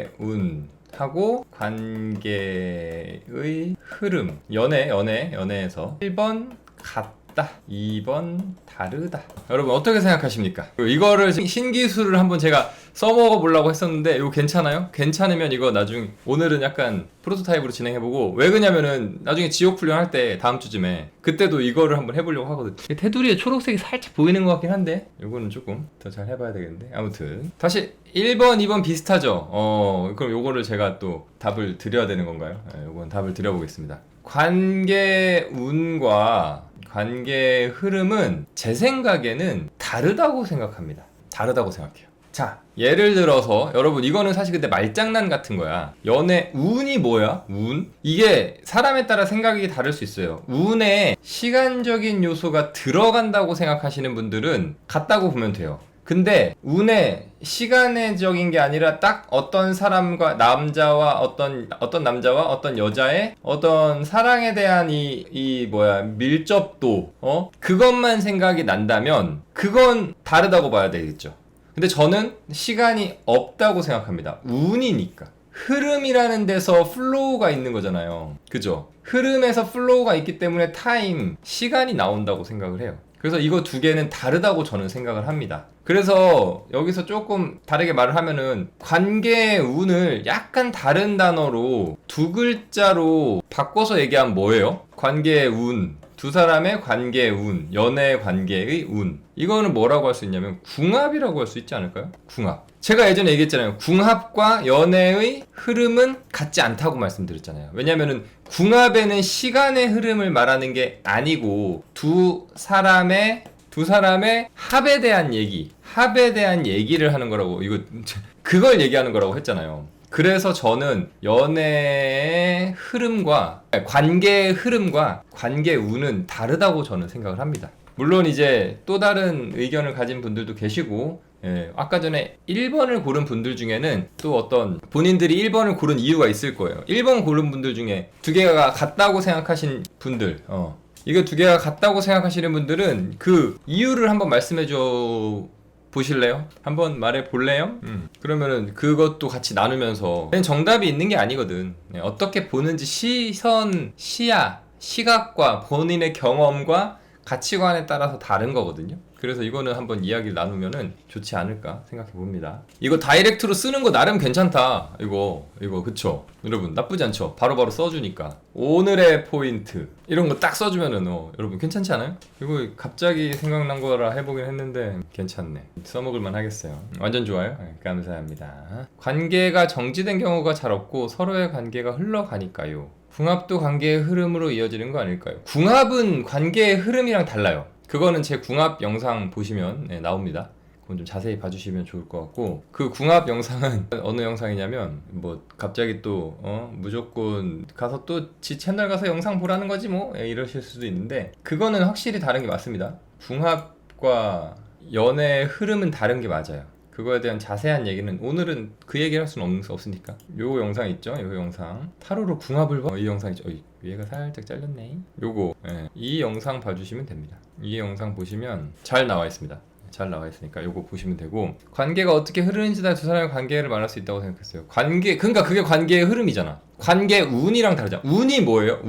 관계운하고 관계의 흐름, 연애에서 1번 같다, 2번 다르다. 여러분 어떻게 생각하십니까? 이거를 신기술을 한번 제가 써먹어 보려고 했었는데 이거 괜찮아요? 괜찮으면 이거 나중에 오늘은 약간 프로토타입으로 진행해보고, 왜 그러냐면은 나중에 지옥 훈련할 때 다음 주쯤에 그때도 이거를 한번 해보려고 하거든. 테두리에 초록색이 살짝 보이는 것 같긴 한데 요거는 조금 더 잘 해봐야 되겠는데, 아무튼 다시 1번 2번 비슷하죠. 그럼 요거를 제가 또 답을 드려야 되는 건가요? 요건 답을 드려보겠습니다. 관계운과 관계의 흐름은 제 생각에는 다르다고 생각합니다. 다르다고 생각해요. 자, 예를 들어서 여러분, 이거는 사실 근데 말장난 같은 거야. 연애 운이 뭐야? 운? 이게 사람에 따라 생각이 다를 수 있어요. 운에 시간적인 요소가 들어간다고 생각하시는 분들은 같다고 보면 돼요. 근데 운에 시간적인 게 아니라 딱 어떤 사람과 남자와 어떤 남자와 어떤 여자의 어떤 사랑에 대한 밀접도, 그것만 생각이 난다면 그건 다르다고 봐야 되겠죠. 근데 저는 시간이 없다고 생각합니다. 운이니까. 흐름이라는 데서 플로우가 있는 거잖아요. 그죠? 흐름에서 플로우가 있기 때문에 시간이 나온다고 생각을 해요. 그래서 이거 두 개는 다르다고 저는 생각을 합니다. 그래서 여기서 조금 다르게 말을 하면은 관계의 운을 약간 다른 단어로 두 글자로 바꿔서 얘기하면 뭐예요? 관계의 운. 두 사람의 관계의 운, 연애 관계의 운. 이거는 뭐라고 할 수 있냐면 궁합이라고 할 수 있지 않을까요? 궁합. 제가 예전에 얘기했잖아요. 궁합과 연애의 흐름은 같지 않다고 말씀드렸잖아요. 왜냐면은 궁합에는 시간의 흐름을 말하는 게 아니고 두 사람의 합에 대한 얘기를 하는 거라고, 그걸 얘기하는 거라고 했잖아요. 그래서 저는 연애의 흐름과 관계의 흐름과 관계 운은 다르다고 저는 생각을 합니다. 물론 이제 또 다른 의견을 가진 분들도 계시고, 아까 전에 1번을 고른 분들 중에는 또 어떤 본인들이 1번을 고른 이유가 있을 거예요. 1번 고른 분들 중에 두 개가 같다고 생각하신 분들, 이거 두 개가 같다고 생각하시는 분들은 그 이유를 한번 말씀해줘 보실래요? 한번 말해 볼래요? 그러면은 그것도 같이 나누면서, 정답이 있는 게 아니거든. 어떻게 보는지 시각과 본인의 경험과 가치관에 따라서 다른 거거든요. 그래서 이거는 한번 이야기를 나누면은 좋지 않을까 생각해 봅니다. 이거 다이렉트로 쓰는 거 나름 괜찮다. 이거 그쵸? 여러분 나쁘지 않죠? 바로바로 써주니까. 오늘의 포인트 이런 거 딱 써주면은 여러분 괜찮지 않아요? 이거 갑자기 생각난 거라 해보긴 했는데 괜찮네. 써먹을만 하겠어요. 완전 좋아요. 감사합니다. 관계가 정지된 경우가 잘 없고 서로의 관계가 흘러가니까요. 궁합도 관계의 흐름으로 이어지는 거 아닐까요? 궁합은 관계의 흐름이랑 달라요. 그거는 제 궁합 영상 보시면 나옵니다. 그건 좀 자세히 봐주시면 좋을 것 같고, 그 궁합 영상은 어느 영상이냐면 갑자기 또 무조건 가서 또 지 채널 가서 영상 보라는 거지 이러실 수도 있는데, 그거는 확실히 다른 게 맞습니다. 궁합과 연애의 흐름은 다른 게 맞아요. 그거에 대한 자세한 얘기는 오늘은 그 얘기를 할 수는 없으니까 요 영상 있죠? 요 영상 타로로 궁합을 봐. 이 영상 있죠? 위에가 살짝 잘렸네. 이 영상 봐주시면 됩니다. 이 영상 보시면 잘 나와 있습니다. 잘 나와 있으니까 요거 보시면 되고, 관계가 어떻게 흐르는지 다 두 사람의 관계를 말할 수 있다고 생각했어요. 그러니까 그게 관계의 흐름이잖아. 관계 운이랑 다르잖아. 운이 뭐예요?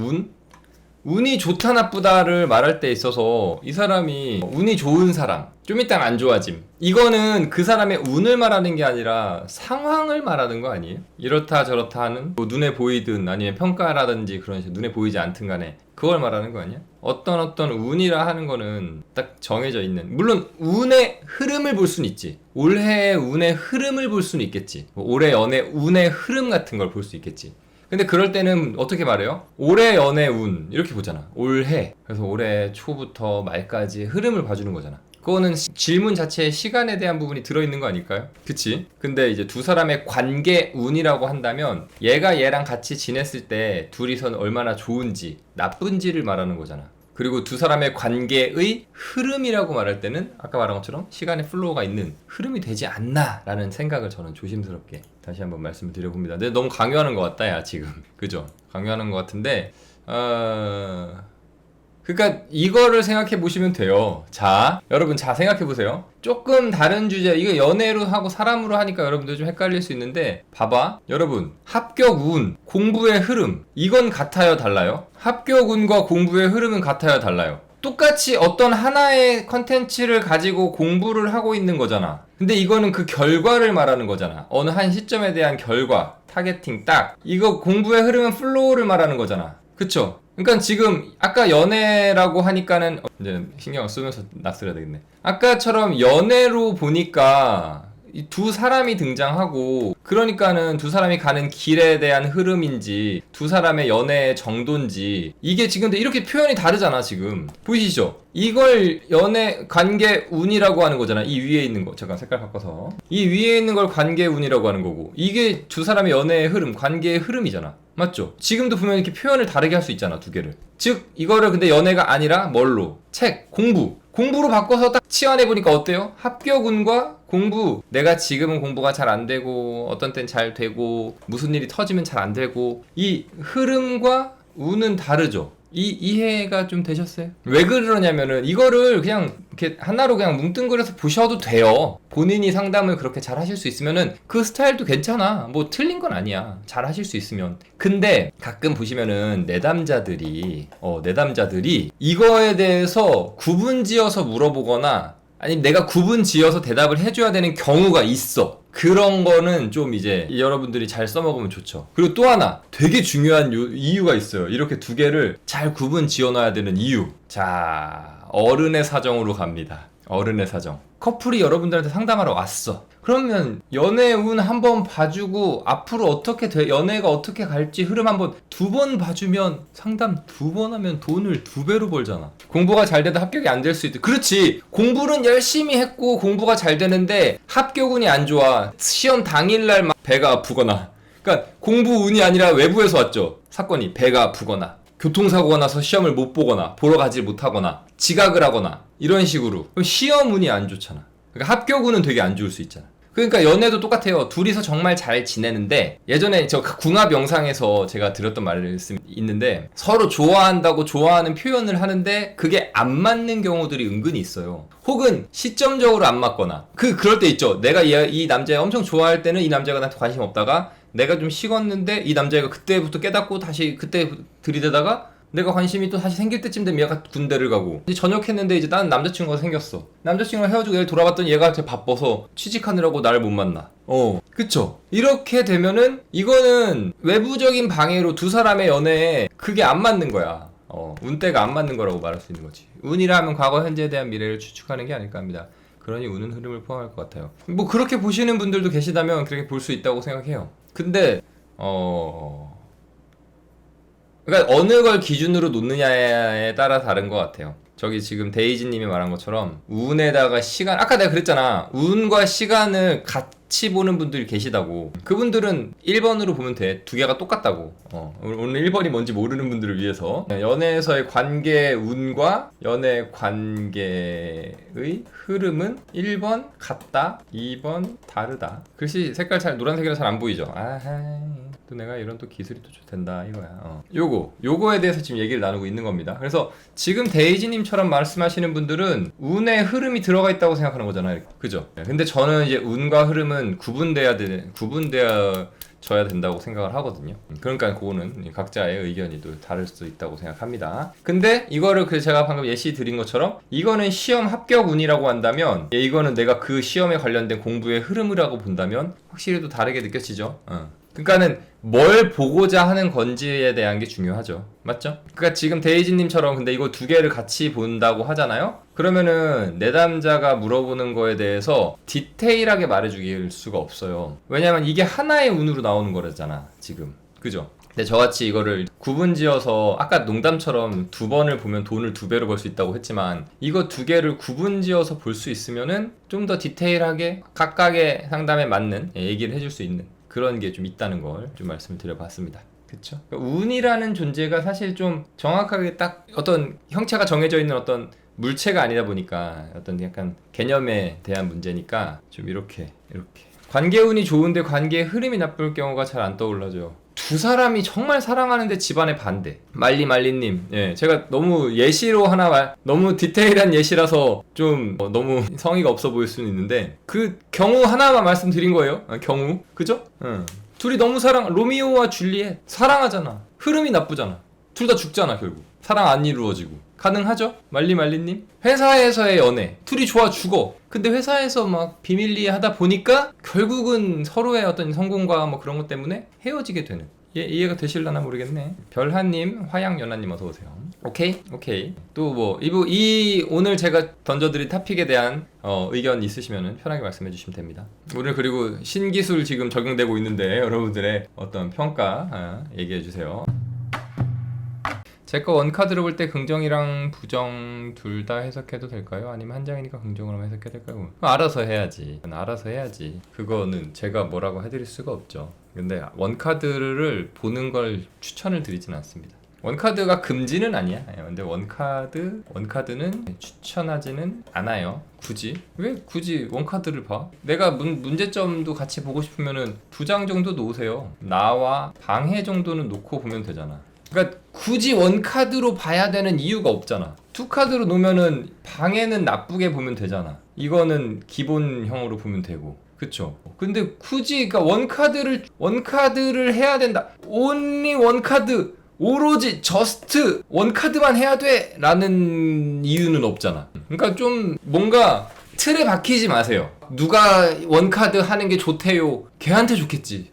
운이 좋다 나쁘다를 말할 때 있어서 이 사람이 운이 좋은 사람, 좀 이따 안 좋아짐, 이거는 그 사람의 운을 말하는 게 아니라 상황을 말하는 거 아니에요? 이렇다 저렇다 하는, 눈에 보이든 아니면 평가라든지 그런 식으로 눈에 보이지 않든 간에 그걸 말하는 거 아니야? 어떤 운이라 하는 거는 딱 정해져 있는, 물론 운의 흐름을 볼 수는 있지. 올해의 운의 흐름을 볼 수는 있겠지. 올해 연애 운의 흐름 같은 걸 볼 수 있겠지. 근데 그럴 때는 어떻게 말해요? 올해 연애 운 이렇게 보잖아. 올해. 그래서 올해 초부터 말까지 흐름을 봐주는 거잖아. 그거는 질문 자체에 시간에 대한 부분이 들어있는 거 아닐까요? 그치? 근데 이제 두 사람의 관계 운이라고 한다면 얘가 얘랑 같이 지냈을 때 둘이선 얼마나 좋은지 나쁜지를 말하는 거잖아. 그리고 두 사람의 관계의 흐름이라고 말할 때는 아까 말한 것처럼 시간의 플로우가 있는 흐름이 되지 않나 라는 생각을 저는 조심스럽게 다시 한번 말씀을 드려봅니다. 근데 너무 강요하는 것 같다 야 지금. 그죠? 강요하는 것 같은데 그러니까 이거를 생각해 보시면 돼요. 자, 여러분 자 생각해 보세요. 조금 다른 주제, 이거 연애로 하고 사람으로 하니까 여러분들 좀 헷갈릴 수 있는데 봐봐. 여러분, 합격 운, 공부의 흐름, 이건 같아요, 달라요? 합격 운과 공부의 흐름은 같아요, 달라요? 똑같이 어떤 하나의 컨텐츠를 가지고 공부를 하고 있는 거잖아. 근데 이거는 그 결과를 말하는 거잖아. 어느 한 시점에 대한 결과, 타겟팅 딱. 이거 공부의 흐름은 플로우를 말하는 거잖아. 그쵸? 그러니까 지금 아까 연애라고 하니까는 이제 신경을 쓰면서 낯설어야 되겠네. 아까처럼 연애로 보니까 이 두 사람이 등장하고, 그러니까는 두 사람이 가는 길에 대한 흐름인지 두 사람의 연애의 정도인지, 이게 지금 이렇게 표현이 다르잖아. 지금 보이시죠? 이걸 연애 관계 운이라고 하는 거잖아. 이 위에 있는 거 잠깐 색깔 바꿔서, 이 위에 있는 걸 관계 운이라고 하는 거고, 이게 두 사람의 연애의 흐름, 관계의 흐름이잖아. 맞죠? 지금도 보면 이렇게 표현을 다르게 할 수 있잖아, 두 개를. 즉 이거를 근데 연애가 아니라 뭘로? 책, 공부로 바꿔서 딱 치환해보니까 어때요? 합격운과 공부. 내가 지금은 공부가 잘 안 되고 어떤 땐 잘 되고 무슨 일이 터지면 잘 안 되고, 이 흐름과 운은 다르죠. 이해가 좀 되셨어요? 왜 그러냐면은 이거를 그냥 이렇게 하나로 그냥 뭉뚱그려서 보셔도 돼요. 본인이 상담을 그렇게 잘 하실 수 있으면은 그 스타일도 괜찮아. 뭐 틀린 건 아니야. 잘 하실 수 있으면. 근데 가끔 보시면은 내담자들이 이거에 대해서 구분지어서 물어보거나, 아니 내가 구분지어서 대답을 해줘야 되는 경우가 있어. 그런 거는 좀 이제 여러분들이 잘 써먹으면 좋죠. 그리고 또 하나 되게 중요한 이유가 있어요. 이렇게 두 개를 잘 구분 지어놔야 되는 이유. 자, 어른의 사정으로 갑니다. 어른의 사정. 커플이 여러분들한테 상담하러 왔어. 그러면 연애 운 한번 봐주고 앞으로 어떻게 연애가 어떻게 갈지 흐름 한번 두 번 봐주면, 상담 두 번 하면 돈을 2배로 벌잖아. 공부가 잘 돼도 합격이 안 될 수 있대. 그렇지. 공부는 열심히 했고 공부가 잘 되는데 합격 운이 안 좋아. 시험 당일날 막 배가 아프거나, 그러니까 공부 운이 아니라 외부에서 왔죠. 사건이 배가 아프거나 교통사고가 나서 시험을 못 보거나 보러 가지 못하거나 지각을 하거나 이런 식으로. 그럼 시험 운이 안 좋잖아. 그러니까 합격 운은 되게 안 좋을 수 있잖아. 그러니까 연애도 똑같아요. 둘이서 정말 잘 지내는데, 예전에 저 궁합 영상에서 제가 드렸던 말씀 있는데, 서로 좋아한다고 좋아하는 표현을 하는데 그게 안 맞는 경우들이 은근히 있어요. 혹은 시점적으로 안 맞거나, 그럴 때 있죠. 내가 이 남자애 엄청 좋아할 때는 이 남자가 나한테 관심 없다가 내가 좀 식었는데 이 남자애가 그때부터 깨닫고 다시 그때 들이대다가 내가 관심이 또 다시 생길 때쯤 되면 얘가 군대를 가고, 이제 전역했는데 이제 나는 남자친구가 생겼어. 남자친구랑 헤어지고 얘를 돌아봤더니 얘가 되게 바빠서 취직하느라고 나를 못 만나. 그쵸? 이렇게 되면은 이거는 외부적인 방해로 두 사람의 연애에 그게 안 맞는 거야. 운때가 안 맞는 거라고 말할 수 있는 거지. 운이라 하면 과거 현재에 대한 미래를 추측하는 게 아닐까 합니다. 그러니 운은 흐름을 포함할 것 같아요. 뭐 그렇게 보시는 분들도 계시다면 그렇게 볼 수 있다고 생각해요. 근데 그러니까 어느 걸 기준으로 놓느냐에 따라 다른 것 같아요. 저기 지금 데이지님이 말한 것처럼 운에다가 시간, 아까 내가 그랬잖아. 운과 시간을 같이 보는 분들이 계시다고. 그분들은 1번으로 보면 돼. 두 개가 똑같다고. 오늘 1번이 뭔지 모르는 분들을 위해서, 연애에서의 관계 운과 연애 관계의 흐름은 1번 같다, 2번 다르다. 글씨 색깔 노란색이라 잘 안 보이죠? 또 내가 이런 또 기술이 또 된다 이거야. 요거에 대해서 지금 얘기를 나누고 있는 겁니다. 그래서 지금 데이지님처럼 말씀하시는 분들은 운의 흐름이 들어가 있다고 생각하는 거잖아요. 그죠? 근데 저는 이제 운과 흐름은 구분되어져야 된다고 생각을 하거든요. 그러니까 그거는 각자의 의견이 또 다를 수도 있다고 생각합니다. 근데 이거를 제가 방금 예시 드린 것처럼 이거는 시험 합격 운이라고 한다면, 이거는 내가 그 시험에 관련된 공부의 흐름이라고 본다면 확실히 또 다르게 느껴지죠. 그러니까는 뭘 보고자 하는 건지에 대한 게 중요하죠. 맞죠? 그러니까 지금 데이지님처럼 근데 이거 두 개를 같이 본다고 하잖아요? 그러면은 내담자가 물어보는 거에 대해서 디테일하게 말해주길 수가 없어요. 왜냐면 이게 하나의 운으로 나오는 거잖아 지금. 그죠? 근데 저같이 이거를 구분지어서, 아까 농담처럼 두 번을 보면 돈을 2배로 벌 수 있다고 했지만, 이거 두 개를 구분지어서 볼 수 있으면은 좀 더 디테일하게 각각의 상담에 맞는 얘기를 해줄 수 있는 그런 게 좀 있다는 걸 좀 말씀을 드려봤습니다. 그쵸? 그러니까 운이라는 존재가 사실 좀 정확하게 딱 어떤 형체가 정해져 있는 어떤 물체가 아니다 보니까 어떤 약간 개념에 대한 문제니까 좀 이렇게 관계 운이 좋은데 관계의 흐름이 나쁠 경우가 잘 안 떠올라져요. 두 사람이 정말 사랑하는데 집안의 반대. 말리님, 예, 제가 너무 예시로 너무 디테일한 예시라서 좀 너무 성의가 없어 보일 수는 있는데 그 경우 하나만 말씀드린 거예요. 경우, 그죠? 둘이 너무 로미오와 줄리엣 사랑하잖아. 흐름이 나쁘잖아. 둘 다 죽잖아 결국. 사랑 안 이루어지고. 가능하죠? 말리님? 회사에서의 연애. 둘이 좋아 죽어. 근데 회사에서 막 비밀리에 하다 보니까 결국은 서로의 어떤 성공과 뭐 그런 것 때문에 헤어지게 되는. 이해가 되실라나 모르겠네. 별하님, 화양연하님 어서오세요. 오케이. 또 뭐, 오늘 제가 던져드린 토픽에 대한 의견 있으시면 편하게 말씀해 주시면 됩니다. 오늘 그리고 신기술 지금 적용되고 있는데 여러분들의 어떤 평가 얘기해 주세요. 제 거 원카드로 볼 때 긍정이랑 부정 둘 다 해석해도 될까요? 아니면 한 장이니까 긍정으로 해석해야 될까요? 알아서 해야지. 그거는 제가 뭐라고 해드릴 수가 없죠. 근데 원카드를 보는 걸 추천을 드리진 않습니다. 원카드가 금지는 아니야. 근데 원카드는 추천하지는 않아요. 왜 굳이 원카드를 봐? 내가 문제점도 같이 보고 싶으면은 2장 정도 놓으세요. 나와 방해 정도는 놓고 보면 되잖아. 그러니까 굳이 원카드로 봐야 되는 이유가 없잖아. 2카드로 놓으면은 방해는 나쁘게 보면 되잖아. 이거는 기본형으로 보면 되고. 그쵸? 근데 굳이 그러니까 원카드를 해야 된다. only 원카드, 오로지 저스트 원카드만 해야 돼 라는 이유는 없잖아. 그러니까 좀 뭔가 틀에 박히지 마세요. 누가 원카드 하는 게 좋대요. 걔한테 좋겠지.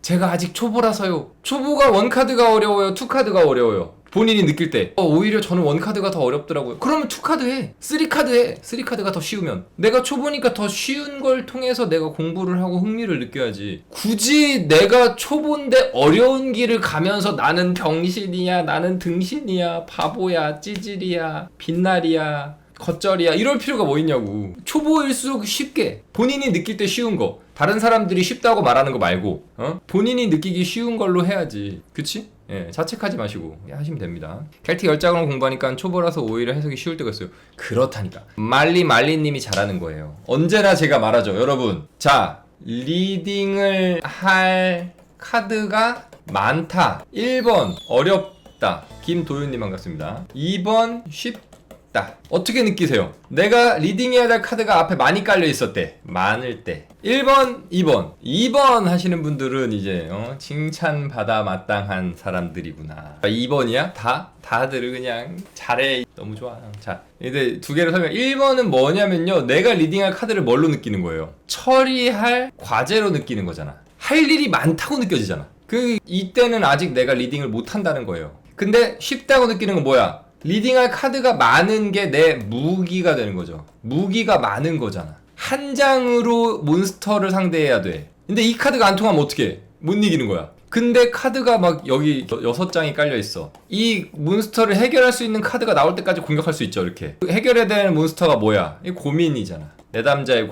제가 아직 초보라서요. 초보가 원카드가 어려워요? 2카드가 어려워요? 본인이 느낄 때 오히려 저는 원카드가 더 어렵더라고요. 그러면 2카드 해. 3카드 해. 3카드가 더 쉬우면. 내가 초보니까 더 쉬운 걸 통해서 내가 공부를 하고 흥미를 느껴야지. 굳이 내가 초보인데 어려운 길을 가면서 나는 병신이야, 나는 등신이야, 바보야, 찌질이야, 빛날이야, 겉절이야 이럴 필요가 뭐 있냐고. 초보일수록 쉽게 본인이 느낄 때 쉬운 거, 다른 사람들이 쉽다고 말하는 거 말고 본인이 느끼기 쉬운 걸로 해야지. 그치? 예, 자책하지 마시고 하시면 됩니다. 켈틱 10장으로 공부하니까 초보라서 오히려 해석이 쉬울 때가 있어요. 그렇다니까. 말리님이 잘하는 거예요. 언제나 제가 말하죠. 여러분, 자, 리딩을 할 카드가 많다. 1번 어렵다. 김도윤님 반갑습니다. 2번 쉽다. 어떻게 느끼세요? 내가 리딩해야 될 카드가 앞에 많이 깔려 있었대. 많을 때. 1번, 2번 하시는 분들은 이제 칭찬받아 마땅한 사람들이구나. 2번이야? 다들 그냥 잘해. 너무 좋아. 자, 이제 두 개를 설명. 1번은 뭐냐면요. 내가 리딩할 카드를 뭘로 느끼는 거예요? 처리할 과제로 느끼는 거잖아. 할 일이 많다고 느껴지잖아. 이때는 아직 내가 리딩을 못 한다는 거예요. 근데 쉽다고 느끼는 건 뭐야? 리딩할 카드가 많은 게 내 무기가 되는 거죠. 무기가 많은 거잖아. 한 장으로 몬스터를 상대해야 돼. 근데 이 카드가 안 통하면 어떡해? 못 이기는 거야. 근데 카드가 막 여기 6장이 깔려 있어. 이 몬스터를 해결할 수 있는 카드가 나올 때까지 공격할 수 있죠. 이렇게 해결해야 되는 몬스터가 뭐야? 이 고민이잖아. 내담자의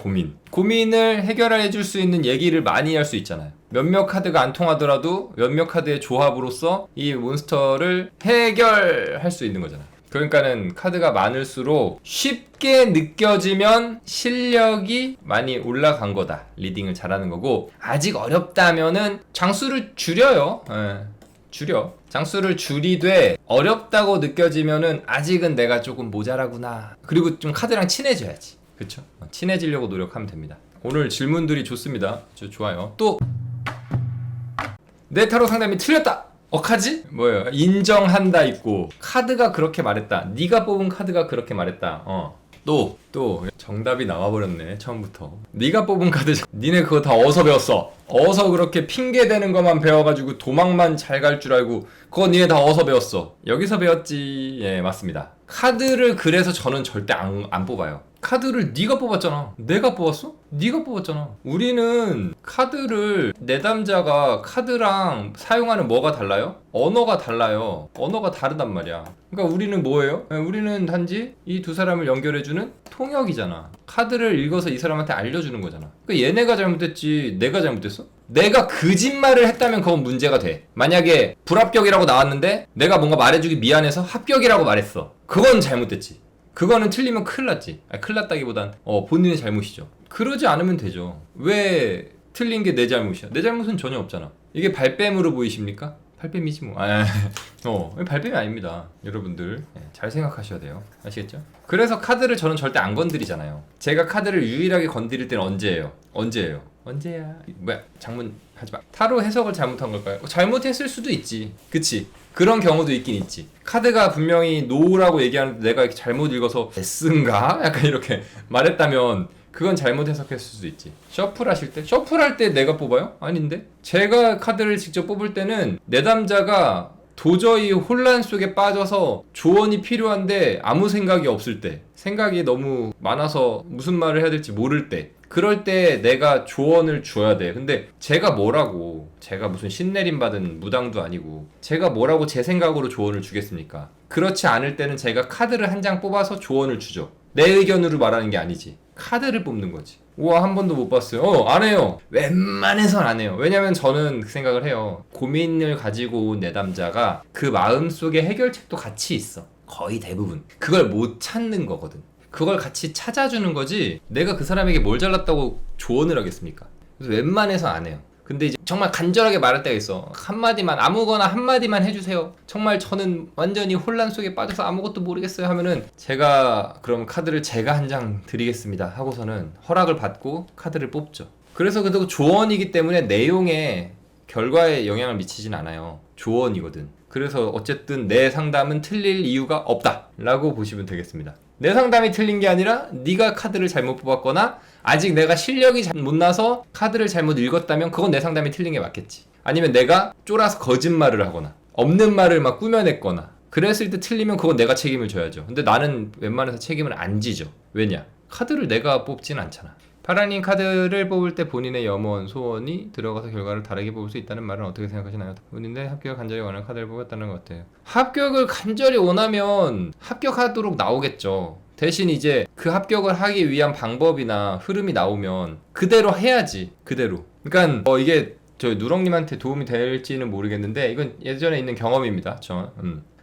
고민을 해결해 줄 수 있는 얘기를 많이 할 수 있잖아요. 몇몇 카드가 안 통하더라도 몇몇 카드의 조합으로서 이 몬스터를 해결할 수 있는 거잖아. 그러니까는 카드가 많을수록 쉽게 느껴지면 실력이 많이 올라간 거다. 리딩을 잘하는 거고, 아직 어렵다면은 장수를 줄여요. 줄여. 장수를 줄이되 어렵다고 느껴지면은 아직은 내가 조금 모자라구나. 그리고 좀 카드랑 친해져야지. 그쵸? 친해지려고 노력하면 됩니다. 오늘 질문들이 좋습니다. 좋아요. 또 내 타로 상담이 틀렸다. 억하지? 뭐예요? 인정한다 있고, 카드가 그렇게 말했다. 네가 뽑은 카드가 그렇게 말했다. 또 정답이 나와버렸네. 처음부터 네가 뽑은 카드 니네 그거 다 어디서 배웠어? 어디서 그렇게 핑계대는 것만 배워가지고 도망만 잘 갈 줄 알고 그거 니네 다 어디서 배웠어? 여기서 배웠지. 예, 맞습니다. 카드를 그래서 저는 절대 안 뽑아요. 카드를 네가 뽑았잖아. 내가 뽑았어? 네가 뽑았잖아. 우리는 카드를 내담자가 카드랑 사용하는 뭐가 달라요? 언어가 달라요. 언어가 다르단 말이야. 그러니까 우리는 뭐예요? 우리는 단지 이 두 사람을 연결해주는 통역이잖아. 카드를 읽어서 이 사람한테 알려주는 거잖아. 그러니까 얘네가 잘못했지 내가 잘못했어? 내가 거짓말을 했다면 그건 문제가 돼. 만약에 불합격이라고 나왔는데 내가 뭔가 말해주기 미안해서 합격이라고 말했어. 그건 잘못됐지. 그거는 틀리면 큰일 났지. 큰일 났다기보단 본인의 잘못이죠. 그러지 않으면 되죠. 왜 틀린 게 내 잘못이야? 내 잘못은 전혀 없잖아. 이게 발뺌으로 보이십니까? 발뺌이지 뭐. 발뺌이 아닙니다. 여러분들 잘 생각하셔야 돼요. 아시겠죠? 그래서 카드를 저는 절대 안 건드리잖아요. 제가 카드를 유일하게 건드릴 때는 언제예요? 언제야? 뭐야? 장문 하지마. 타로 해석을 잘못한 걸까요? 잘못했을 수도 있지. 그치? 그런 경우도 있긴 있지. 카드가 분명히 노라고 얘기하는데 내가 이렇게 잘못 읽어서 S인가? 약간 이렇게 말했다면 그건 잘못 해석했을 수도 있지. 셔플하실 때? 셔플할 때 내가 뽑아요? 아닌데? 제가 카드를 직접 뽑을 때는 내담자가 도저히 혼란 속에 빠져서 조언이 필요한데 아무 생각이 없을 때, 생각이 너무 많아서 무슨 말을 해야 될지 모를 때, 그럴 때 내가 조언을 줘야 돼. 근데 제가 무슨 신내림 받은 무당도 아니고 제가 뭐라고 제 생각으로 조언을 주겠습니까? 그렇지 않을 때는 제가 카드를 한 장 뽑아서 조언을 주죠. 내 의견으로 말하는 게 아니지. 카드를 뽑는 거지. 우와, 한 번도 못 봤어요. 안 해요. 웬만해선 안 해요. 왜냐면 저는 그 생각을 해요. 고민을 가지고 온 내담자가 그 마음속에 해결책도 같이 있어. 거의 대부분. 그걸 못 찾는 거거든. 그걸 같이 찾아주는 거지 내가 그 사람에게 뭘 잘났다고 조언을 하겠습니까? 그래서 웬만해서 안 해요. 근데 이제 정말 간절하게 말할 때가 있어. 한마디만, 아무거나 한마디만 해주세요. 정말 저는 완전히 혼란 속에 빠져서 아무것도 모르겠어요 하면은 제가 그럼 카드를 제가 한 장 드리겠습니다 하고서는 허락을 받고 카드를 뽑죠. 그래서 그래도 조언이기 때문에 내용에 결과에 영향을 미치진 않아요. 조언이거든. 그래서 어쨌든 내 상담은 틀릴 이유가 없다 라고 보시면 되겠습니다. 내 상담이 틀린 게 아니라 네가 카드를 잘못 뽑았거나 아직 내가 실력이 못 나서 카드를 잘못 읽었다면 그건 내 상담이 틀린 게 맞겠지. 아니면 내가 쫄아서 거짓말을 하거나 없는 말을 막 꾸며냈거나 그랬을 때 틀리면 그건 내가 책임을 져야죠. 근데 나는 웬만해서 책임을 안 지죠. 왜냐? 카드를 내가 뽑진 않잖아. 파라님, 카드를 뽑을 때 본인의 염원, 소원이 들어가서 결과를 다르게 뽑을 수 있다는 말은 어떻게 생각하시나요? 본인의 합격을 간절히 원하는 카드를 뽑았다는 것 같아요. 합격을 간절히 원하면 합격하도록 나오겠죠. 대신 이제 그 합격을 하기 위한 방법이나 흐름이 나오면 그대로 해야지. 그대로. 그러니까 이게 저희 누렁님한테 도움이 될지는 모르겠는데 이건 예전에 있는 경험입니다.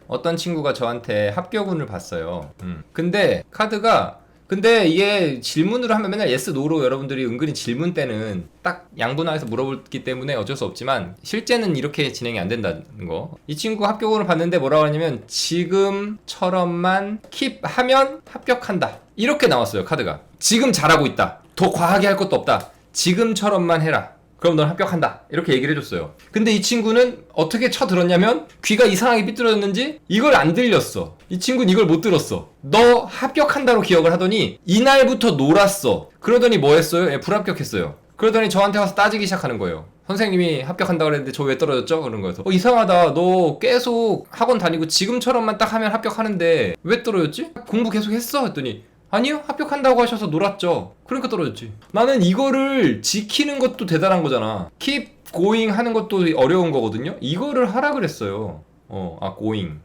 어떤 친구가 저한테 합격운을 봤어요. 근데 카드가 근데 이게 질문으로 하면 맨날 yes, no로 여러분들이 은근히 질문 때는 딱 양분화해서 물어보기 때문에 어쩔 수 없지만 실제는 이렇게 진행이 안 된다는 거. 이 친구 합격으로 봤는데 뭐라고 하냐면 지금처럼만 킵 하면 합격한다. 이렇게 나왔어요, 카드가. 지금 잘하고 있다. 더 과하게 할 것도 없다. 지금처럼만 해라. 그럼 넌 합격한다. 이렇게 얘기를 해줬어요. 근데 이 친구는 어떻게 쳐들었냐면 귀가 이상하게 삐뚤어졌는지 이걸 안 들렸어. 이 친구는 이걸 못 들었어. 너 합격한다로 기억을 하더니 이날부터 놀았어. 그러더니 뭐 했어요? 불합격했어요. 그러더니 저한테 와서 따지기 시작하는 거예요. 선생님이 합격한다고 그랬는데 저 왜 떨어졌죠? 그런 거여서 이상하다. 너 계속 학원 다니고 지금처럼만 딱 하면 합격하는데 왜 떨어졌지? 공부 계속 했어? 했더니 아니요, 합격한다고 하셔서 놀았죠. 그러니까 떨어졌지. 나는 이거를 지키는 것도 대단한 거잖아. keep going 하는 것도 어려운 거거든요. 이거를 하라 그랬어요. going.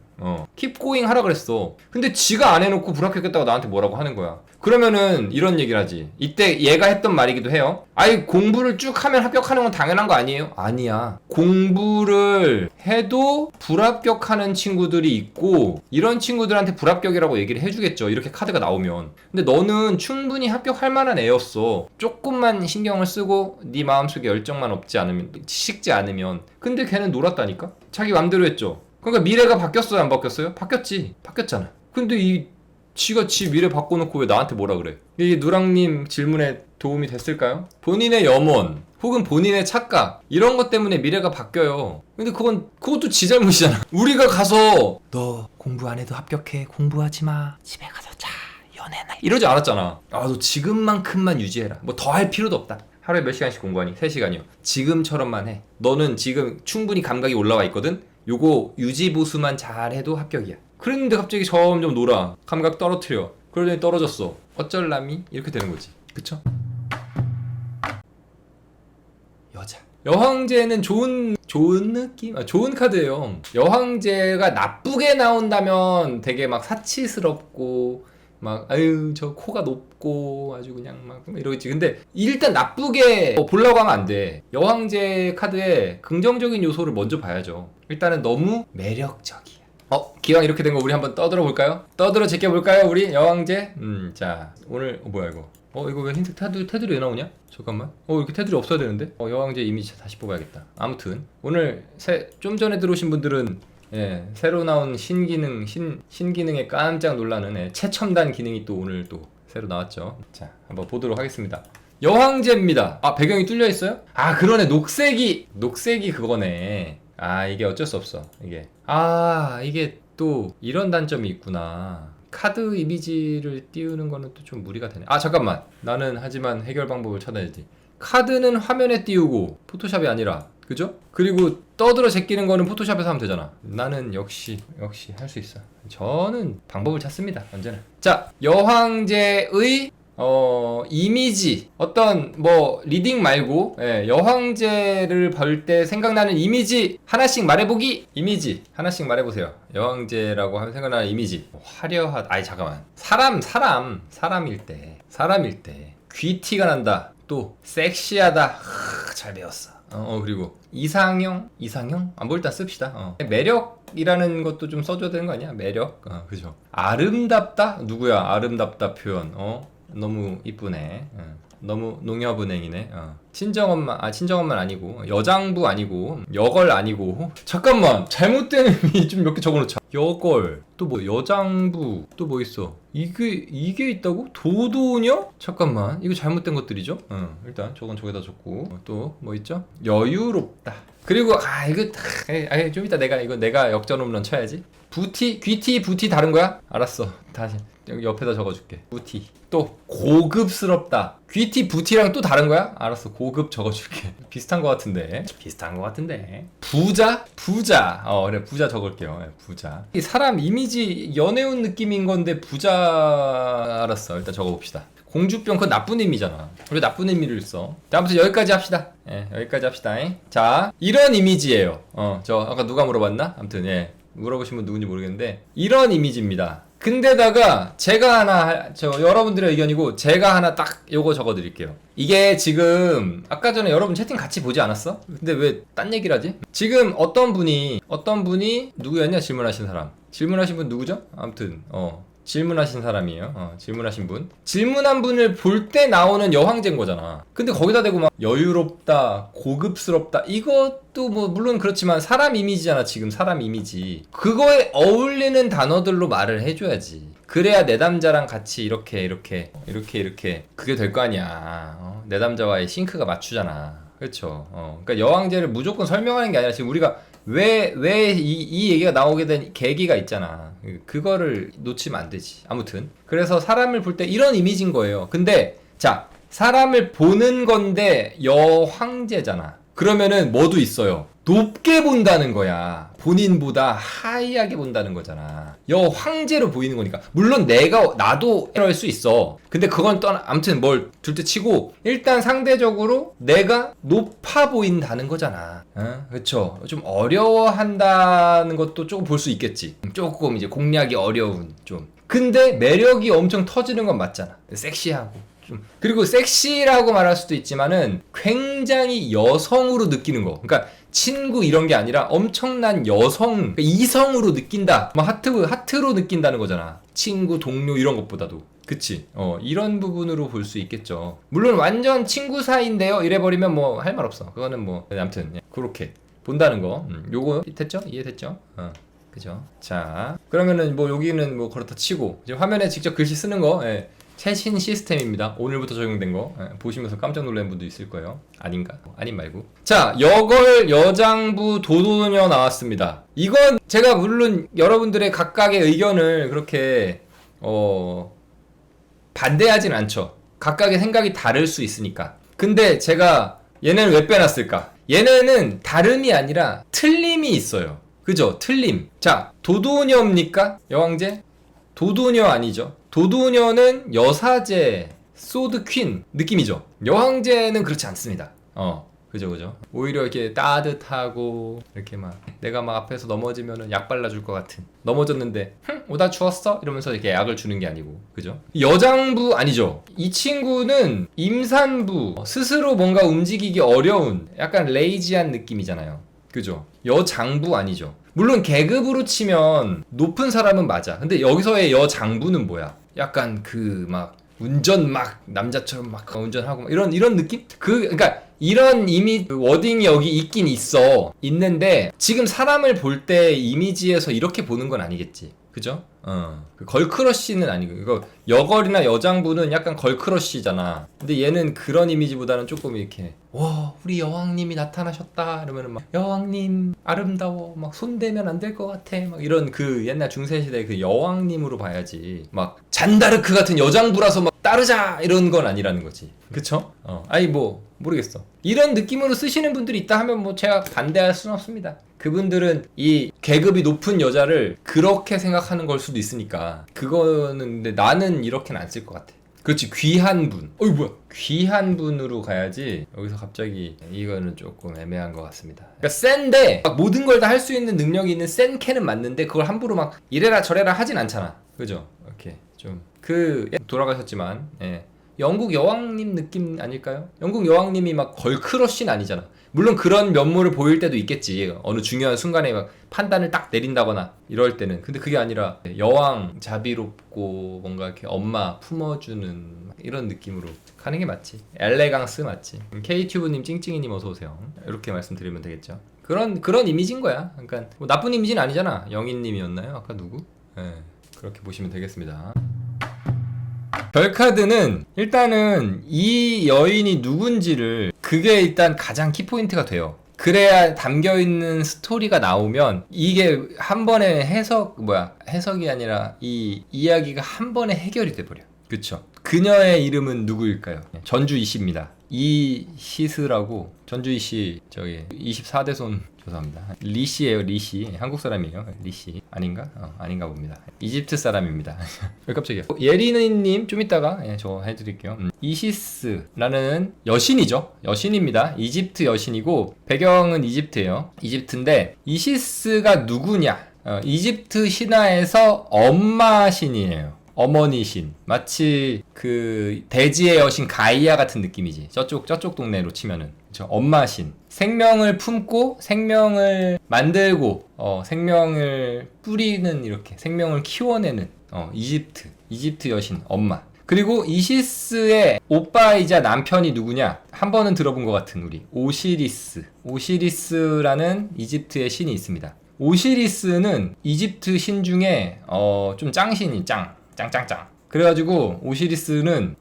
keep going 하라 그랬어. 근데 지가 안 해놓고 불합격했다고 나한테 뭐라고 하는 거야. 그러면은 이런 얘기를 하지. 이때 얘가 했던 말이기도 해요. 아이, 공부를 쭉 하면 합격하는 건 당연한 거 아니에요? 아니야. 공부를 해도 불합격하는 친구들이 있고 이런 친구들한테 불합격이라고 얘기를 해주겠죠. 이렇게 카드가 나오면. 근데 너는 충분히 합격할 만한 애였어. 조금만 신경을 쓰고 네 마음속에 열정만 식지 않으면. 근데 걔는 놀았다니까? 자기 맘대로 했죠. 그러니까 미래가 바뀌었어요, 안 바뀌었어요? 바뀌었지. 바뀌었잖아. 근데 지가 지 미래 바꿔놓고 왜 나한테 뭐라 그래? 이 누랑님 질문에 도움이 됐을까요? 본인의 염원 혹은 본인의 착각 이런 것 때문에 미래가 바뀌어요. 근데 그것도 지 잘못이잖아. 우리가 가서 너 공부 안 해도 합격해, 공부하지 마, 집에 가서 자, 연애나 이러지 않았잖아. 너 지금만큼만 유지해라. 뭐 더 할 필요도 없다. 하루에 몇 시간씩 공부하니? 3시간이요. 지금처럼만 해. 너는 지금 충분히 감각이 올라와 있거든? 요거 유지보수만 잘해도 합격이야. 그랬는데 갑자기 점점 놀아. 감각 떨어뜨려. 그러더니 떨어졌어. 어쩔람이? 이렇게 되는 거지. 그쵸? 여자. 여황제는 좋은 느낌? 좋은 카드예요. 여황제가 나쁘게 나온다면 되게 막 사치스럽고 막 아유 저 코가 높고 아주 그냥 막 이러겠지. 근데 일단 나쁘게 보려고 하면 안 돼. 여황제 카드에 긍정적인 요소를 먼저 봐야죠. 일단은 너무 매력적이야. 기왕 이렇게 된 거 우리 한번 떠들어 볼까요? 떠들어 제껴 볼까요 우리 여황제? 자 오늘 뭐야 이거 이거 왜 흰색 테두리 왜 나오냐? 잠깐만. 이렇게 테두리 없어야 되는데? 여왕제 이미지 다시 뽑아야겠다. 아무튼 오늘 좀 전에 들어오신 분들은 새로 나온 신기능에 깜짝 놀라는 최첨단 기능이 또 오늘 또 새로 나왔죠. 자, 한번 보도록 하겠습니다. 여왕제입니다. 배경이 뚫려 있어요? 그러네. 녹색이 그거네. 이게 어쩔 수 없어. 이게 또 이런 단점이 있구나. 카드 이미지를 띄우는 거는 또 좀 무리가 되네. 잠깐만. 나는 하지만 해결 방법을 찾아야지. 카드는 화면에 띄우고 포토샵이 아니라, 그죠? 그리고 떠들어 제끼는 거는 포토샵에서 하면 되잖아. 나는 역시 할 수 있어. 저는 방법을 찾습니다. 언제나. 자, 여황제의 이미지, 어떤 리딩 말고 여황제를 볼 때 생각나는 이미지 하나씩 말해보기. 이미지 하나씩 말해보세요. 여황제라고 하면 생각나는 이미지. 화려하다. 잠깐만. 사람일 때 귀티가 난다. 또 섹시하다. 잘 배웠어. 그리고 이상형? 일단 씁시다. 매력이라는 것도 좀 써줘야 되는 거 아니야? 매력? 그죠. 아름답다? 누구야? 아름답다 표현. 너무 이쁘네. 너무 농협은행이네. 친정엄마 아니고, 여장부 아니고, 여걸 아니고. 잠깐만, 잘못된 의미 좀 몇 개 적어놓자. 여걸, 또 여장부, 또 뭐 있어? 이게 있다고? 도도녀? 잠깐만, 이거 잘못된 것들이죠? 일단 저건 저기다 적고. 또 뭐 있죠? 여유롭다. 그리고 이거 좀 이따 내가 역전 홈런 쳐야지. 귀티 다른 거야? 알았어. 다시 여기 옆에다 적어줄게. 부티. 또 고급스럽다. 귀티 부티랑 또 다른 거야? 알았어. 고급 적어줄게. 비슷한 거 같은데. 부자. 그래, 부자 적을게요. 부자. 이 사람 이미지 연애운 느낌인 건데 부자. 알았어. 일단 적어봅시다. 공주병, 그건 나쁜 의미잖아. 우리 나쁜 의미를 써. 자, 아무튼 여기까지 합시다. 여기까지 합시다. 자, 이런 이미지예요. 저 아까 누가 물어봤나? 아무튼 물어보신 분 누군지 모르겠는데 이런 이미지입니다. 근데다가 제가 여러분들의 의견이고 제가 하나 딱 요거 적어드릴게요. 이게 지금 아까 전에 여러분 채팅 같이 보지 않았어? 근데 왜 딴 얘기를 하지? 지금 어떤 분이 누구였냐? 질문하신 분 누구죠? 아무튼 질문하신 사람이에요. 질문하신 분. 질문한 분을 볼 때 나오는 여황제인 거잖아. 근데 거기다 대고 막 여유롭다, 고급스럽다. 이것도 물론 그렇지만 사람 이미지잖아. 지금 사람 이미지. 그거에 어울리는 단어들로 말을 해줘야지. 그래야 내담자랑 같이 이렇게 그게 될 거 아니야. 내담자와의 싱크가 맞추잖아. 그렇죠. 그러니까 여황제를 무조건 설명하는 게 아니라 지금 우리가 왜 이 얘기가 나오게 된 계기가 있잖아. 그거를 놓치면 안 되지. 아무튼 그래서 사람을 볼 때 이런 이미지인 거예요. 근데 자, 사람을 보는 건데 여황제잖아. 그러면은 뭐도 있어요. 높게 본다는 거야. 본인보다 하이하게 본다는 거잖아. 여황제로 보이는 거니까. 물론 나도 이럴 수 있어. 근데 그건 아무튼 뭘 둘째 치고 일단 상대적으로 내가 높아 보인다는 거잖아. 그쵸? 좀 어려워한다는 것도 조금 볼 수 있겠지. 조금 이제 공략이 어려운 좀. 근데 매력이 엄청 터지는 건 맞잖아. 섹시하고. 그리고 섹시라고 말할 수도 있지만은 굉장히 여성으로 느끼는 거. 그러니까 친구 이런 게 아니라 엄청난 여성, 그러니까 이성으로 느낀다. 하트로 느낀다는 거잖아. 친구, 동료 이런 것보다도. 그치? 이런 부분으로 볼 수 있겠죠. 물론 완전 친구 사이인데요. 이래버리면 할 말 없어. 그거는 아무튼 그렇게 본다는 거. 요거 됐죠? 이해됐죠? 그죠? 자, 그러면은 여기는 그렇다 치고 이제 화면에 직접 글씨 쓰는 거. 최신 시스템입니다. 오늘부터 적용된 거 보시면서 깜짝 놀란 분도 있을 거예요. 아닌가? 아님 말고. 자, 여걸, 여장부, 도도녀 나왔습니다. 이건 제가 물론 여러분들의 각각의 의견을 그렇게 반대하진 않죠. 각각의 생각이 다를 수 있으니까. 근데 제가 얘네는 왜 빼놨을까? 얘네는 다름이 아니라 틀림이 있어요. 그죠? 틀림. 자, 도도녀입니까? 여왕제? 도도녀 아니죠. 도도녀는 여사제, 소드 퀸 느낌이죠. 여황제는 그렇지 않습니다. 그죠. 오히려 이렇게 따뜻하고 이렇게 내가 앞에서 넘어지면은 약 발라줄 것 같은. 넘어졌는데 오다 추웠어? 이러면서 이렇게 약을 주는 게 아니고, 그죠? 여장부 아니죠. 이 친구는 임산부, 스스로 뭔가 움직이기 어려운 약간 레이지한 느낌이잖아요. 그죠? 여장부 아니죠. 물론 계급으로 치면 높은 사람은 맞아. 근데 여기서의 여장부는 뭐야? 약간 운전 막 남자처럼 막 운전하고 막 이런 느낌? 그러니까 이런 이미 워딩이 여기 있긴 있는데 지금 사람을 볼 때 이미지에서 이렇게 보는 건 아니겠지. 그죠? 그 걸크러쉬는 아니고 이거 여걸이나 여장부는 약간 걸크러쉬잖아. 근데 얘는 그런 이미지보다는 조금 이렇게 와 우리 여왕님이 나타나셨다 이러면은 막 여왕님 아름다워 막 손대면 안 될 것 같아 막 이런 그 옛날 중세시대 그 여왕님으로 봐야지 막 잔다르크 같은 여장부라서 막 따르자 이런 건 아니라는 거지. 그쵸? 아니 뭐 모르겠어. 이런 느낌으로 쓰시는 분들이 있다 하면 뭐 제가 반대할 수는 없습니다. 그분들은 이 계급이 높은 여자를 그렇게 생각하는 걸 수도 있으니까 그거는 근데 나는 이렇게는 안 쓸 것 같아. 그렇지 귀한 분. 어이 뭐야 귀한 분으로 가야지. 여기서 갑자기 이거는 조금 애매한 것 같습니다. 그러니까 센데 막 모든 걸 다 할 수 있는 능력이 있는 센 캐는 맞는데 그걸 함부로 막 이래라 저래라 하진 않잖아. 그죠? 이렇게 좀 돌아가셨지만 영국 여왕님 느낌 아닐까요? 영국 여왕님이 막 걸크러쉬는 아니잖아. 물론 그런 면모를 보일 때도 있겠지. 어느 중요한 순간에 막 판단을 딱 내린다거나 이럴 때는. 근데 그게 아니라 여왕 자비롭고 뭔가 이렇게 엄마 품어주는 이런 느낌으로 가는 게 맞지. 엘레강스 맞지. K튜브님 찡찡이님 어서오세요. 이렇게 말씀드리면 되겠죠. 그런 이미지인 거야. 그러니까 뭐 나쁜 이미지는 아니잖아. 영희님이었나요? 아까 누구? 그렇게 보시면 되겠습니다. 별카드는 일단은 이 여인이 누군지를 그게 일단 가장 키포인트가 돼요. 그래야 담겨있는 스토리가 나오면 이게 한 번에 해석이 아니라 이 이야기가 한 번에 해결이 돼버려. 그쵸? 그녀의 이름은 누구일까요? 전주 이씨입니다. 이시스라고 전주 이씨 저기 24대 손 죄송합니다. 리씨예요. 리씨. 한국 사람이에요. 리씨 아닌가? 아닌가 봅니다. 이집트 사람입니다. 왜 깜짝이야. 예리느님 좀 이따가 저 해드릴게요. 이시스라는 여신이죠. 여신입니다. 이집트 여신이고 배경은 이집트예요. 이집트인데 이시스가 누구냐? 이집트 신화에서 엄마 신이에요. 어머니 신. 마치 그 대지의 여신 가이아 같은 느낌이지. 저쪽 동네로 치면은. 그쵸? 엄마 신. 생명을 품고 생명을 만들고 생명을 뿌리는 이렇게 생명을 키워내는 이집트 여신 엄마. 그리고 이시스의 오빠이자 남편이 누구냐? 한 번은 들어본 것 같은 우리 오시리스라는 이집트의 신이 있습니다. 오시리스는 이집트 신 중에 좀 짱신이 짱. 그래가지고 오시리스는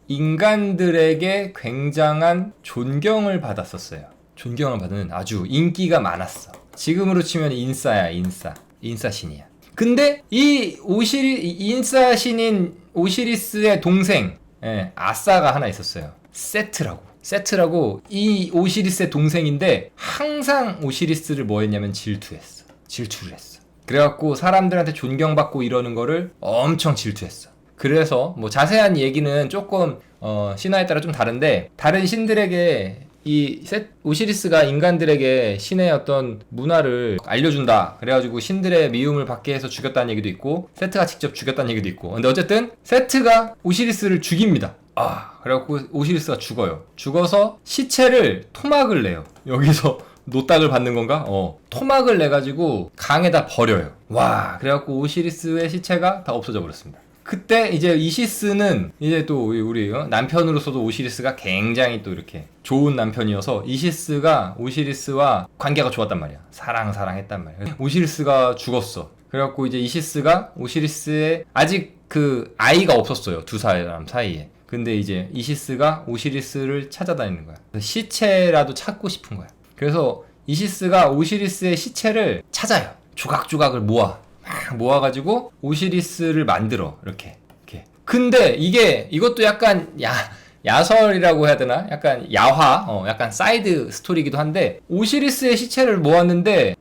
인간들에게 굉장한 존경을 받았었어요. 존경을 받는 아주 인기가 많았어. 지금으로 치면 인싸야, 인싸 신이야. 근데 이 인싸 신인 오시리스의 동생, 아싸가 하나 있었어요. 세트라고 이 오시리스의 동생인데 항상 오시리스를 뭐 했냐면 질투를 했어. 그래갖고 사람들한테 존경받고 이러는 거를 엄청 질투했어. 그래서 뭐 자세한 얘기는 조금 신화에 따라 좀 다른데 다른 신들에게 오시리스가 인간들에게 신의 어떤 문화를 알려준다. 그래가지고 신들의 미움을 받게 해서 죽였다는 얘기도 있고 세트가 직접 죽였다는 얘기도 있고 근데 어쨌든 세트가 오시리스를 죽입니다. 그래갖고 오시리스가 죽어요. 죽어서 시체를 토막을 내요. 여기서 노딱을 받는 건가? 토막을 내가지고 강에다 버려요. 와, 그래갖고 오시리스의 시체가 다 없어져 버렸습니다. 그때 이제 이시스는 이제 또 우리 남편으로서도 오시리스가 굉장히 또 이렇게 좋은 남편이어서 이시스가 오시리스와 관계가 좋았단 말이야. 사랑했단 말이야. 오시리스가 죽었어. 그래갖고 이제 이시스가 오시리스의 아직 그 아이가 없었어요. 두 사람 사이에. 근데 이제 이시스가 오시리스를 찾아다니는 거야. 시체라도 찾고 싶은 거야. 그래서 이시스가 오시리스의 시체를 찾아요. 조각조각을 모아가지고 오시리스를 만들어. 이렇게. 근데 이것도 약간 야설이라고 해야 되나? 약간 야화, 약간 사이드 스토리이기도 한데 오시리스의 시체를 모았는데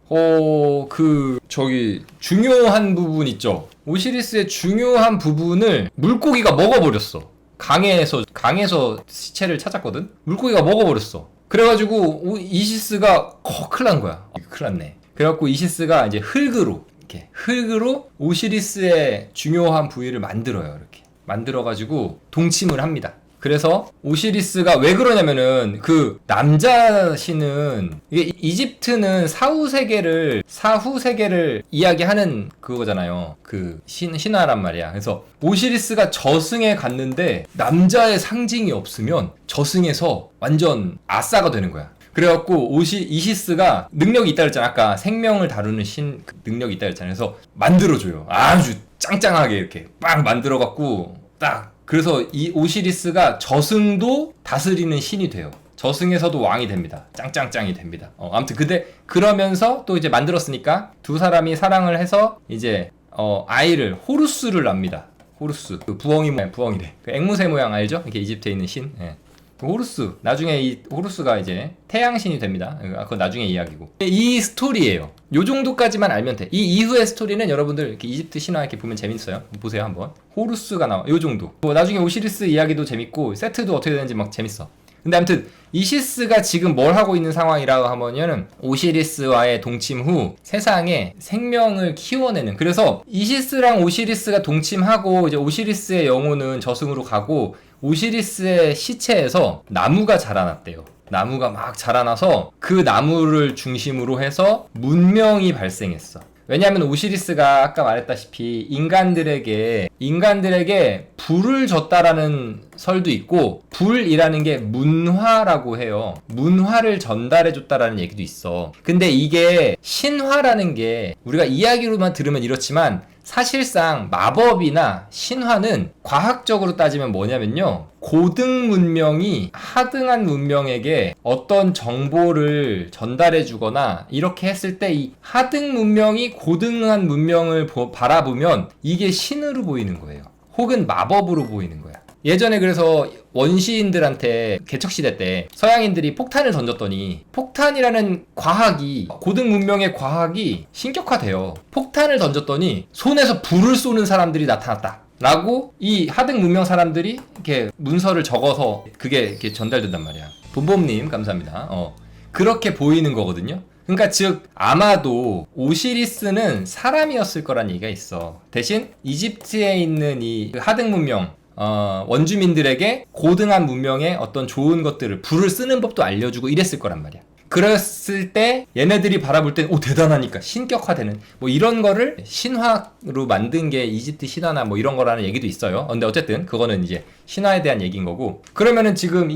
중요한 부분 있죠. 오시리스의 중요한 부분을 물고기가 먹어버렸어. 강에서 시체를 찾았거든. 물고기가 먹어버렸어. 그래가지고 이시스가 큰일 난 거야. 큰일 났네. 그래갖고 이시스가 이제 흙으로 오시리스의 중요한 부위를 만들어요. 이렇게 만들어가지고 동침을 합니다. 그래서 오시리스가 왜 그러냐면은 그 남자 신은 이게 이집트는 사후 세계를 이야기하는 그거잖아요. 그 신화란 말이야. 그래서 오시리스가 저승에 갔는데 남자의 상징이 없으면 저승에서 완전 아싸가 되는 거야. 그래갖고 이시스가 능력이 있다 그랬잖아. 아까 생명을 다루는 그 능력이 있다 그랬잖아. 그래서 만들어줘요. 아주 짱짱하게 이렇게 빵 만들어갖고 딱. 그래서 이 오시리스가 저승도 다스리는 신이 돼요. 저승에서도 왕이 됩니다. 짱짱짱이 됩니다. 아무튼 근데 그러면서 또 이제 만들었으니까 두 사람이 사랑을 해서 이제 아이를 호루스를 낳습니다. 호루스. 그 부엉이래. 그 앵무새 모양 알죠? 이렇게 이집트에 있는 신. 예. 호루스. 나중에 이 호루스가 이제 태양신이 됩니다. 그건 나중에 이야기고. 이 스토리예요. 요 정도까지만 알면 돼. 이 이후의 스토리는 여러분들 이렇게 이집트 신화 이렇게 보면 재밌어요. 보세요 한번. 호루스가 나와. 요 정도. 나중에 오시리스 이야기도 재밌고 세트도 어떻게 되는지 막 재밌어. 근데 아무튼 이시스가 지금 뭘 하고 있는 상황이라고 하면은 오시리스와의 동침 후 세상에 생명을 키워내는, 그래서 이시스랑 오시리스가 동침하고 이제 오시리스의 영혼은 저승으로 가고 오시리스의 시체에서 나무가 자라났대요. 나무가 막 자라나서 그 나무를 중심으로 해서 문명이 발생했어. 왜냐하면 오시리스가 아까 말했다시피 인간들에게 불을 줬다라는 설도 있고, 불이라는 게 문화라고 해요. 문화를 전달해 줬다라는 얘기도 있어. 근데 이게 신화라는 게 우리가 이야기로만 들으면 이렇지만 사실상 마법이나 신화는 과학적으로 따지면 뭐냐면요, 고등 문명이 하등한 문명에게 어떤 정보를 전달해 주거나 이렇게 했을 때 이 하등 문명이 고등한 문명을 바라보면 이게 신으로 보이는 거예요. 혹은 마법으로 보이는 거야. 예전에 그래서 원시인들한테 개척시대 때 서양인들이 폭탄을 던졌더니 폭탄이라는 과학이, 고등 문명의 과학이 신격화돼요. 폭탄을 던졌더니 손에서 불을 쏘는 사람들이 나타났다 라고 이 하등 문명 사람들이 이렇게 문서를 적어서 그게 이렇게 전달된단 말이야. 봄봄님 감사합니다. 그렇게 보이는 거거든요. 그러니까 즉 아마도 오시리스는 사람이었을 거란 얘기가 있어. 대신 이집트에 있는 이 하등 문명 원주민들에게 고등한 문명의 어떤 좋은 것들을, 불을 쓰는 법도 알려주고 이랬을 거란 말이야. 그랬을 때 얘네들이 바라볼 땐 대단하니까 신격화되는 뭐 이런 거를 신화로 만든 게 이집트 신화나 뭐 이런 거라는 얘기도 있어요. 근데 어쨌든 그거는 이제 신화에 대한 얘기인 거고, 그러면은 지금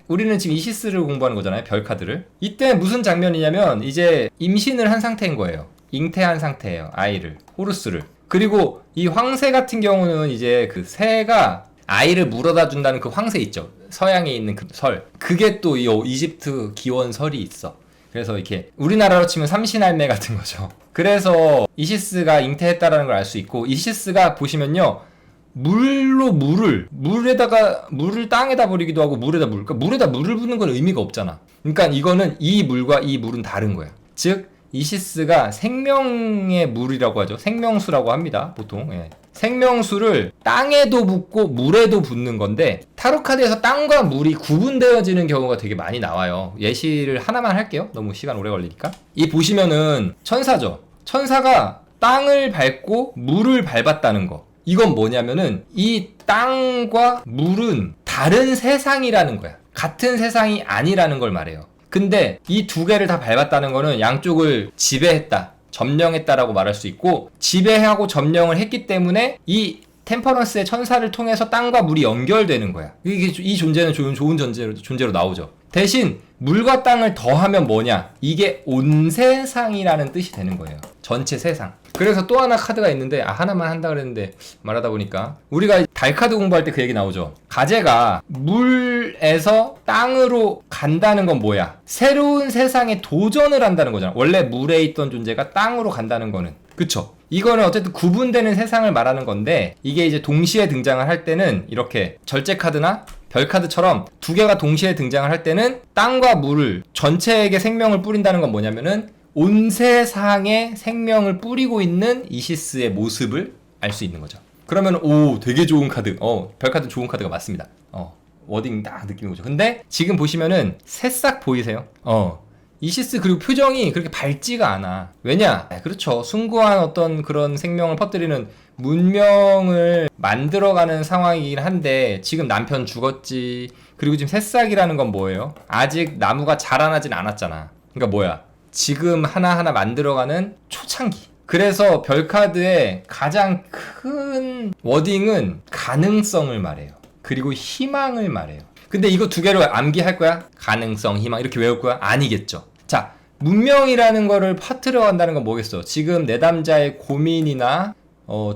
우리는 지금 이시스를 공부하는 거잖아요. 별 카드를. 이때 무슨 장면이냐면 이제 임신을 한 상태인 거예요. 잉태한 상태예요. 아이를, 호루스를. 그리고 이 황새 같은 경우는 이제 그 새가 아이를 물어다 준다는 그 황새 있죠. 서양에 있는 그 설. 그게 또 이 이집트 기원설이 있어. 그래서 이렇게 우리나라로 치면 삼신할매 같은 거죠. 그래서 이시스가 잉태했다라는 걸 알 수 있고, 이시스가 보시면요, 물을 땅에다 버리기도 하고 그러니까 물에다 물을 붓는 건 의미가 없잖아. 그러니까 이거는 이 물과 이 물은 다른 거야. 즉 이시스가 생명의 물이라고 하죠. 생명수라고 합니다. 보통. 예. 생명수를 땅에도 붓고 물에도 붓는 건데, 타로카드에서 땅과 물이 구분되어지는 경우가 되게 많이 나와요. 예시를 하나만 할게요. 너무 시간 오래 걸리니까. 이 보시면은 천사죠. 천사가 땅을 밟고 물을 밟았다는 거. 이건 뭐냐면은 이 땅과 물은 다른 세상이라는 거야. 같은 세상이 아니라는 걸 말해요. 근데 이 두 개를 다 밟았다는 거는 양쪽을 지배했다, 점령했다라고 말할 수 있고, 지배하고 점령을 했기 때문에 이 템퍼런스의 천사를 통해서 땅과 물이 연결되는 거야. 이 존재는 좋은 존재로 나오죠. 대신 물과 땅을 더하면 뭐냐? 이게 온 세상이라는 뜻이 되는 거예요. 전체 세상. 그래서 또 하나 카드가 있는데, 하나만 한다 그랬는데 말하다 보니까 우리가 달 카드 공부할 때 그 얘기 나오죠. 가제가 물에서 땅으로 간다는 건 뭐야? 새로운 세상에 도전을 한다는 거잖아. 원래 물에 있던 존재가 땅으로 간다는 거는. 그쵸? 이거는 어쨌든 구분되는 세상을 말하는 건데, 이게 이제 동시에 등장을 할 때는 이렇게 절제 카드나 별 카드처럼 두 개가 동시에 등장을 할 때는 땅과 물을, 전체에게 생명을 뿌린다는 건 뭐냐면은 온 세상에 생명을 뿌리고 있는 이시스의 모습을 알 수 있는 거죠. 그러면 되게 좋은 카드. 별 카드 좋은 카드가 맞습니다. 워딩 딱 느낌이 오죠. 근데 지금 보시면은 새싹 보이세요? 이시스 그리고 표정이 그렇게 밝지가 않아. 왜냐? 그렇죠. 숭고한 어떤 그런 생명을 퍼뜨리는 문명을 만들어가는 상황이긴 한데 지금 남편 죽었지. 그리고 지금 새싹이라는 건 뭐예요? 아직 나무가 자라나진 않았잖아. 그러니까 뭐야? 지금 하나하나 만들어가는 초창기. 그래서 별카드의 가장 큰 워딩은 가능성을 말해요. 그리고 희망을 말해요. 근데 이거 두 개를 암기할 거야? 가능성, 희망 이렇게 외울 거야? 아니겠죠. 자, 문명이라는 거를 퍼뜨려 간다는 건 뭐겠어? 지금 내담자의 고민이나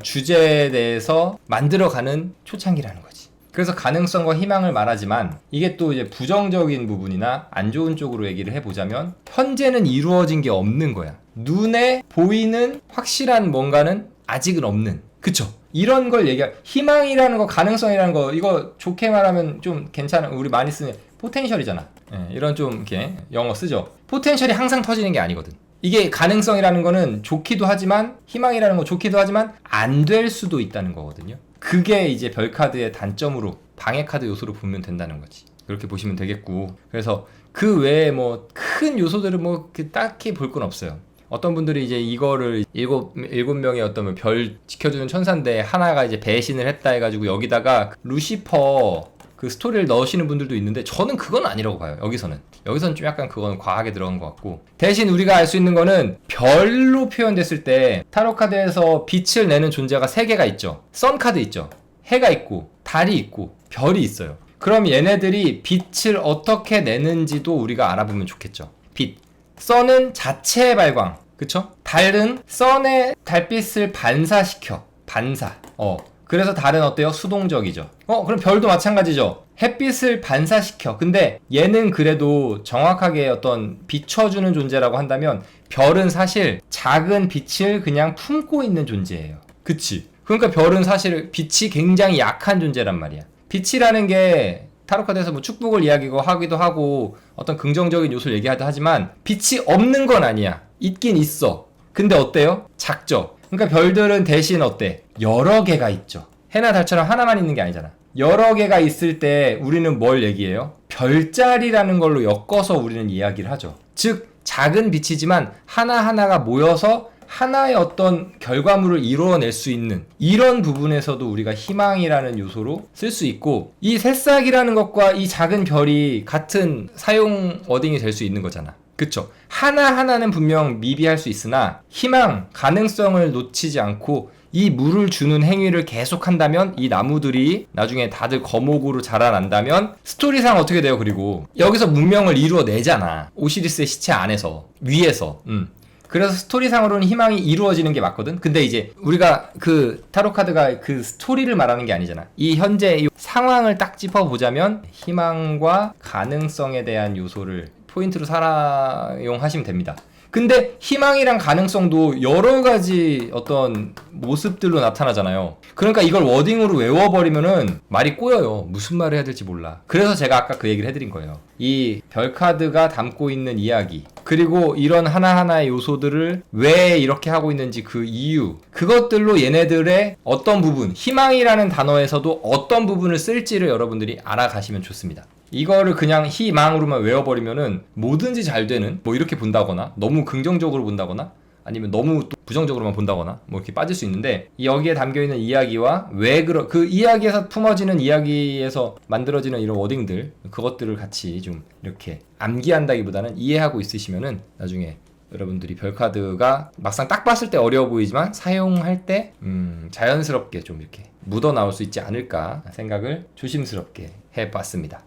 주제에 대해서 만들어가는 초창기라는 거지. 그래서 가능성과 희망을 말하지만 이게 또 이제 부정적인 부분이나 안 좋은 쪽으로 얘기를 해보자면 현재는 이루어진 게 없는 거야. 눈에 보이는 확실한 뭔가는 아직은 없는. 그쵸? 이런 걸 희망이라는 거, 가능성이라는 거, 이거 좋게 말하면 좀 괜찮아. 우리 많이 쓰는 포텐셜이잖아. 이런 좀 이렇게 영어 쓰죠. 포텐셜이 항상 터지는 게 아니거든. 이게 가능성이라는 거는 좋기도 하지만, 희망이라는 거 좋기도 하지만 안 될 수도 있다는 거거든요. 그게 이제 별카드의 단점으로, 방해카드 요소로 보면 된다는 거지. 그렇게 보시면 되겠고. 그래서 그 외에 뭐 큰 요소들은 뭐 딱히 볼 건 없어요. 어떤 분들이 이제 이거를 일곱 명의 어떤 별 지켜주는 천사인데 하나가 이제 배신을 했다 해가지고 여기다가 루시퍼 그 스토리를 넣으시는 분들도 있는데 저는 그건 아니라고 봐요. 여기서는 좀 약간 그건 과하게 들어간 것 같고, 대신 우리가 알 수 있는 거는 별로 표현됐을 때 타로 카드에서 빛을 내는 존재가 3개가 있죠. 선 카드 있죠. 해가 있고 달이 있고 별이 있어요. 그럼 얘네들이 빛을 어떻게 내는지도 우리가 알아보면 좋겠죠. 빛. 선은 자체의 발광. 그쵸? 달은 선의 달빛을 반사시켜. 반사. 그래서 달은 어때요? 수동적이죠. 그럼 별도 마찬가지죠. 햇빛을 반사시켜. 근데 얘는 그래도 정확하게 어떤 비춰주는 존재라고 한다면 별은 사실 작은 빛을 그냥 품고 있는 존재예요. 그치? 그러니까 별은 사실 빛이 굉장히 약한 존재란 말이야. 빛이라는 게 타로카드에서 뭐 축복을 하기도 하고 어떤 긍정적인 요소를 얘기하기도 하지만 빛이 없는 건 아니야. 있긴 있어. 근데 어때요? 작죠. 그러니까 별들은 대신 어때? 여러 개가 있죠. 해나 달처럼 하나만 있는 게 아니잖아. 여러 개가 있을 때 우리는 뭘 얘기해요? 별자리라는 걸로 엮어서 우리는 이야기를 하죠. 즉 작은 빛이지만 하나하나가 모여서 하나의 어떤 결과물을 이루어낼 수 있는 이런 부분에서도 우리가 희망이라는 요소로 쓸 수 있고, 이 새싹이라는 것과 이 작은 별이 같은 사용 워딩이 될 수 있는 거잖아. 그쵸? 하나하나는 분명 미비할 수 있으나 희망, 가능성을 놓치지 않고 이 물을 주는 행위를 계속한다면 이 나무들이 나중에 다들 거목으로 자라난다면 스토리상 어떻게 돼요? 그리고 여기서 문명을 이루어내잖아. 오시리스의 시체 안에서, 위에서. 그래서 스토리상으로는 희망이 이루어지는 게 맞거든. 근데 이제 우리가 그 타로 카드가 그 스토리를 말하는 게 아니잖아. 이 현재 이 상황을 딱 짚어보자면 희망과 가능성에 대한 요소를 포인트로 사용하시면 됩니다. 근데 희망이랑 가능성도 여러 가지 어떤 모습들로 나타나잖아요. 그러니까 이걸 워딩으로 외워버리면은 말이 꼬여요. 무슨 말을 해야 될지 몰라. 그래서 제가 아까 그 얘기를 해드린 거예요. 이 별카드가 담고 있는 이야기, 그리고 이런 하나하나의 요소들을 왜 이렇게 하고 있는지 그 이유, 그것들로 얘네들의 어떤 부분, 희망이라는 단어에서도 어떤 부분을 쓸지를 여러분들이 알아가시면 좋습니다. 이거를 그냥 희망으로만 외워버리면은 뭐든지 잘 되는, 뭐 이렇게 본다거나 너무 긍정적으로 본다거나 아니면 너무 또 부정적으로만 본다거나 뭐 이렇게 빠질 수 있는데, 여기에 담겨있는 이야기와 왜 그 이야기에서 품어지는, 이야기에서 만들어지는 이런 워딩들, 그것들을 같이 좀 이렇게 암기한다기보다는 이해하고 있으시면은 나중에 여러분들이 별카드가 막상 딱 봤을 때 어려워 보이지만 사용할 때 자연스럽게 좀 이렇게 묻어나올 수 있지 않을까 생각을 조심스럽게 해봤습니다.